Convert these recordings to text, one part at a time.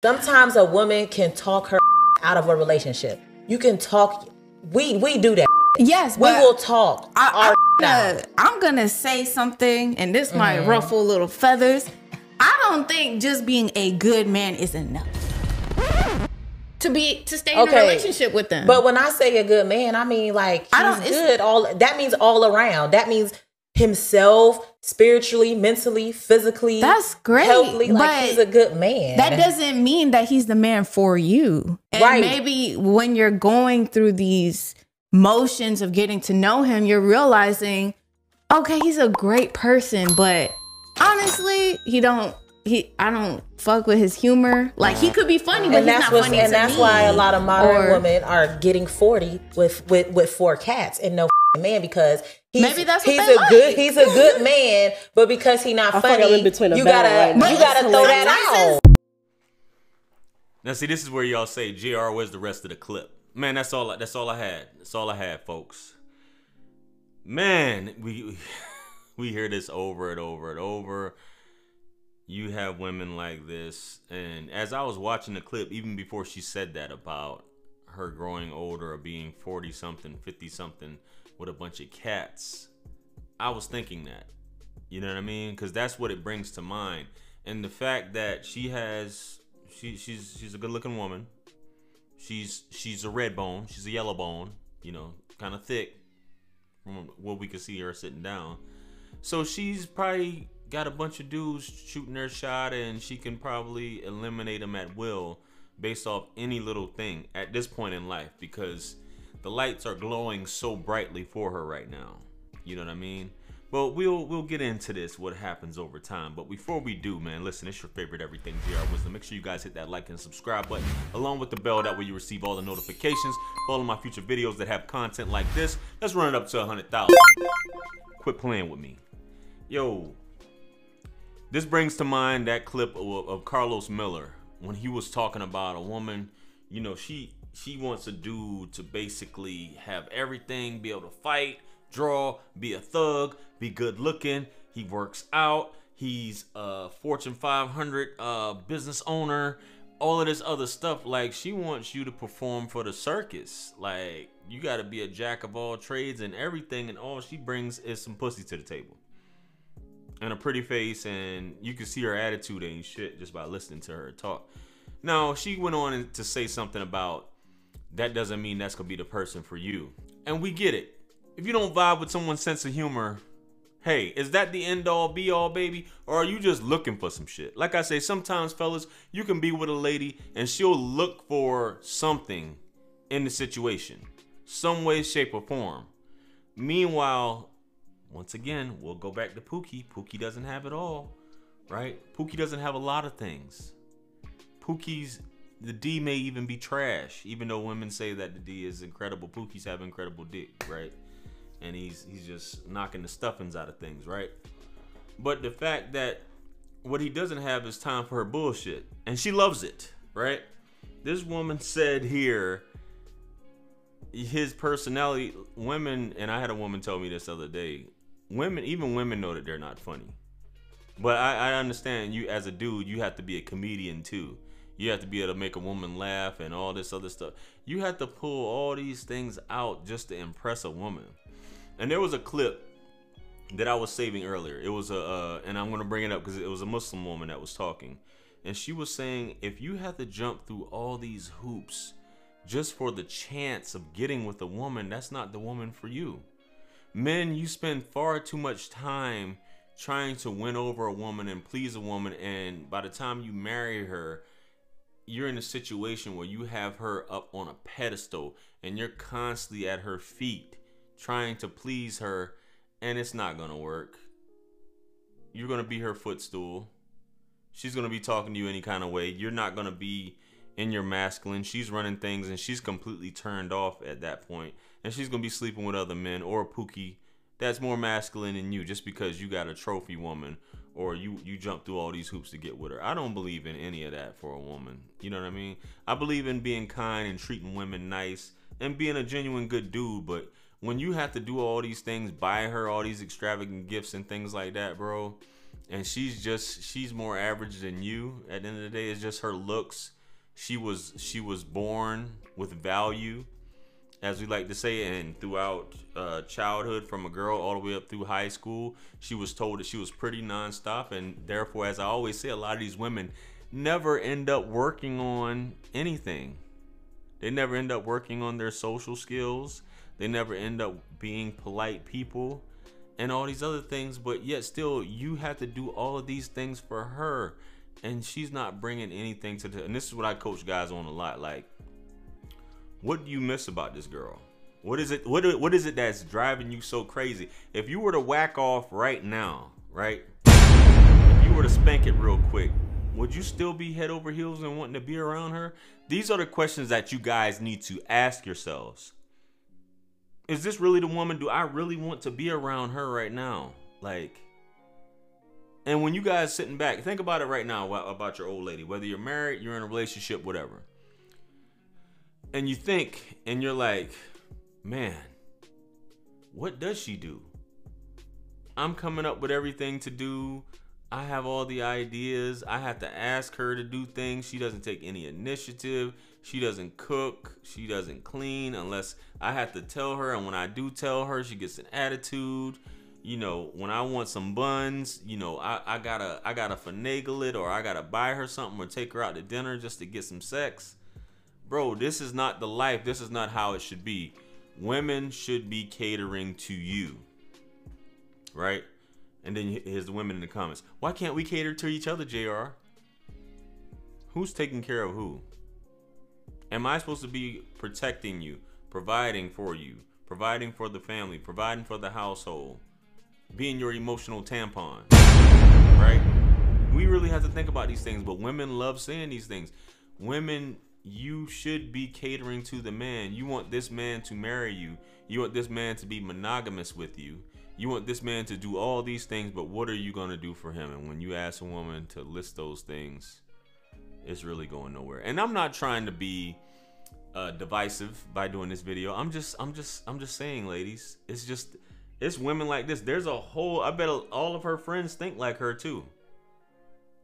Sometimes a woman can talk her out of a relationship. You can talk. We do that. Yes, we will talk. I'm gonna say something, and this might ruffle little feathers. I don't think just being a good man is enough to stay in a relationship with them. But when I say a good man, I mean like he's good. That means all around. That means himself, spiritually, mentally, physically. That's great. Healthily, like he's a good man. That doesn't mean that he's the man for you. And maybe when you're going through these motions of getting to know him, you're realizing, okay, he's a great person, but honestly, I don't fuck with his humor. Like, he could be funny, but he's not funny to me. And that's why a lot of modern women are getting 40 with 4 cats and no man, because he's a good man, but because he's not funny, you gotta throw that out. Now, see, this is where y'all say, JR, where's the rest of the clip? Man, that's all I had. That's all I had, folks. Man, we hear this over and over and over. You have women like this, and as I was watching the clip, even before she said that about her growing older or being 40-something, 50-something with a bunch of cats, I was thinking that. You know what I mean? Because that's what it brings to mind. And the fact that she's a good-looking woman. She's a red bone. She's a yellow bone. You know, kind of thick from what we could see her sitting down. So she's probably got a bunch of dudes shooting their shot, and she can probably eliminate them at will based off any little thing at this point in life, because the lights are glowing so brightly for her right now. You know what I mean? But we'll get into this, what happens over time. But before we do, man, listen, it's your favorite everything, JR Wisdom. Make sure you guys hit that like and subscribe button along with the bell. That way you receive all the notifications for all of my future videos that have content like this. Let's run it up to 100,000. Quit playing with me. Yo, this brings to mind that clip of Carlos Miller when he was talking about a woman. You know, she wants a dude to basically have everything, be able to fight, draw, be a thug, be good looking. He works out. He's a Fortune 500 business owner. All of this other stuff. Like, she wants you to perform for the circus. Like, you got to be a jack of all trades and everything, and all she brings is some pussy to the table and a pretty face, and you can see her attitude ain't shit just by listening to her talk. Now, she went on to say something about that doesn't mean that's gonna be the person for you, and we get it. If you don't vibe with someone's sense of humor, hey, is that the end all be all, baby? Or are you just looking for some shit? Like I say, sometimes, fellas, you can be with a lady and she'll look for something in the situation, some way, shape, or form. Meanwhile, once again, we'll go back to Pookie. Pookie doesn't have it all, right? Pookie doesn't have a lot of things. The D may even be trash, even though women say that the D is incredible. Pookie's have incredible dick, right? And he's just knocking the stuffings out of things, right? But the fact that what he doesn't have is time for her bullshit, and she loves it, right? This woman said here, his personality, women, and I had a woman tell me this the other day, even women know that they're not funny. But I understand, you as a dude, you have to be a comedian too. You have to be able to make a woman laugh and all this other stuff. You have to pull all these things out just to impress a woman. And there was a clip that I was saving earlier. It was and I'm gonna bring it up because it was a Muslim woman that was talking, and she was saying, if you have to jump through all these hoops just for the chance of getting with a woman, that's not the woman for you. Men, you spend far too much time trying to win over a woman and please a woman, and by the time you marry her, you're in a situation where you have her up on a pedestal and you're constantly at her feet trying to please her, and it's not gonna work. You're gonna be her footstool. She's gonna be talking to you any kind of way. You're not gonna be in your masculine. She's running things and she's completely turned off at that point, and she's gonna be sleeping with other men or a Pookie that's more masculine than you just because you got a trophy woman or you jump through all these hoops to get with her. I don't believe in any of that for a woman. You know what I mean? I believe in being kind and treating women nice and being a genuine good dude, but when you have to do all these things, buy her all these extravagant gifts and things like that, bro, And she's more average than you. At the end of the day, it's just her looks. She was born with value, as we like to say, and throughout childhood, from a girl all the way up through high school, she was told that she was pretty nonstop. And therefore, as I always say, a lot of these women never end up working on anything. They never end up working on their social skills. They never end up being polite people and all these other things. But yet still, you have to do all of these things for her. And she's not bringing anything to the... And this is what I coach guys on a lot. Like, what do you miss about this girl? What is it? What is it that's driving you so crazy? If you were to whack off right now, right? If you were to spank it real quick, would you still be head over heels and wanting to be around her? These are the questions that you guys need to ask yourselves. Is this really the woman? Do I really want to be around her right now? Like, and when you guys sitting back, think about it right now about your old lady. Whether you're married, you're in a relationship, whatever. And you think, and you're like, man, what does she do? I'm coming up with everything to do. I have all the ideas. I have to ask her to do things. She doesn't take any initiative. She doesn't cook. She doesn't clean unless I have to tell her. And when I do tell her, she gets an attitude. You know, when I want some buns, you know, I gotta finagle it, or I gotta buy her something or take her out to dinner just to get some sex. Bro, this is not the life. This is not how it should be. Women should be catering to you, right? And then here's the women in the comments. Why can't we cater to each other, JR? Who's taking care of who? Am I supposed to be protecting you, providing for you, providing for the family, providing for the household, being your emotional tampon, right? We really have to think about these things, but women love saying these things. Women, you should be catering to the man. You want this man to marry you. You want this man to be monogamous with you. You want this man to do all these things, but what are you going to do for him? And when you ask a woman to list those things, it's really going nowhere. And I'm not trying to be divisive by doing this video. I'm just saying, ladies, it's women like this. There's a whole, I bet all of her friends think like her too.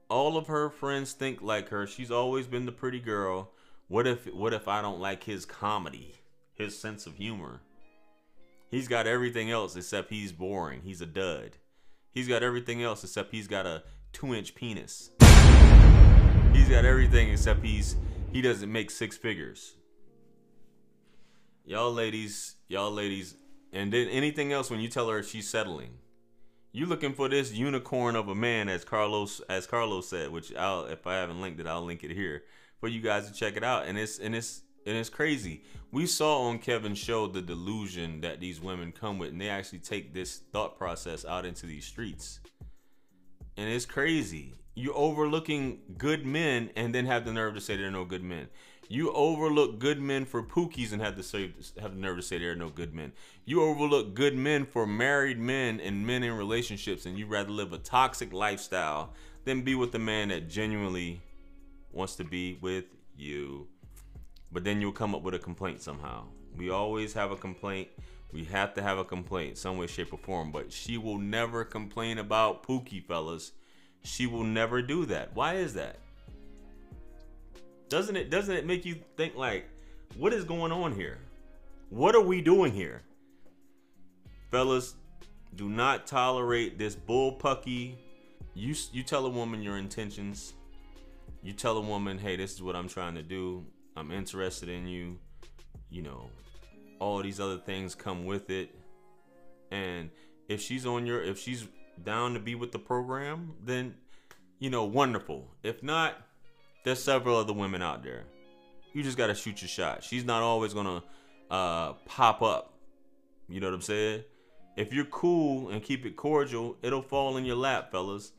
All of her friends think like her. She's always been the pretty girl. What if I don't like his comedy, his sense of humor? He's got everything else except he's boring. He's a dud. He's got everything else except he's got a 2-inch penis. He's got everything except he doesn't make 6 figures. Y'all ladies, and then anything else when you tell her she's settling. You looking for this unicorn of a man, as Carlos said, which if I haven't linked it, I'll link it here for you guys to check it out. And it's crazy. We saw on Kevin's show the delusion that these women come with, and they actually take this thought process out into these streets. And it's crazy. You're overlooking good men and then have the nerve to say there are no good men. You overlook good men for pookies and have the nerve to say there are no good men. You overlook good men for married men and men in relationships, and you'd rather live a toxic lifestyle than be with a man that genuinely wants to be with you. But then you'll come up with a complaint somehow. We always have a complaint. We have to have a complaint some way, shape, or form. But she will never complain about Pookie, fellas. She will never do that. Why is that? Doesn't it make you think, like, what is going on here? What are we doing here? Fellas, do not tolerate this bullpucky. You tell a woman your intentions. You tell a woman, hey, this is what I'm trying to do. I'm interested in you. You know, all these other things come with it. And if she's down to be with the program, then, you know, wonderful. If not, there's several other women out there. You just got to shoot your shot. She's not always going to pop up. You know what I'm saying? If you're cool and keep it cordial, it'll fall in your lap, fellas.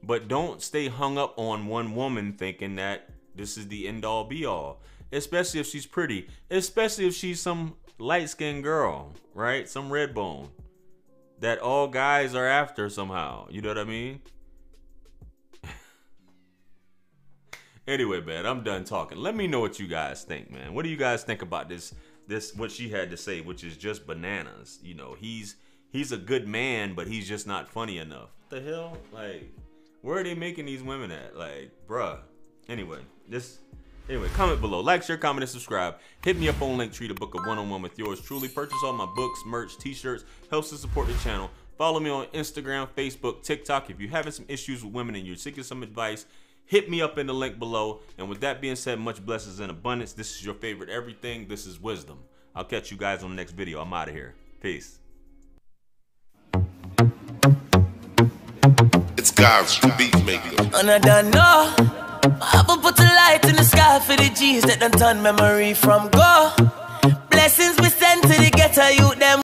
But don't stay hung up on one woman thinking that this is the end all be all. Especially if she's pretty. Especially if she's some light-skinned girl, right? Some red bone that all guys are after somehow. You know what I mean? Anyway, man, I'm done talking. Let me know what you guys think, man. What do you guys think about this what she had to say, which is just bananas? You know, he's a good man, but he's just not funny enough. What the hell? Like, Where are they making these women at? Like, bruh. Anyway, comment below. Like, share, comment, and subscribe. Hit me up on Linktree to book a one-on-one with yours truly. Purchase all my books, merch, t-shirts. Helps to support the channel. Follow me on Instagram, Facebook, TikTok. If you're having some issues with women and you're seeking some advice, hit me up in the link below. And with that being said, much blessings and abundance. This is your favorite everything. This is wisdom. I'll catch you guys on the next video. I'm out of here. Peace. It's God's beat maker. And I don't know. I will put a light in the sky for the G's that done turn memory from go. Blessings we send to the ghetto youth them.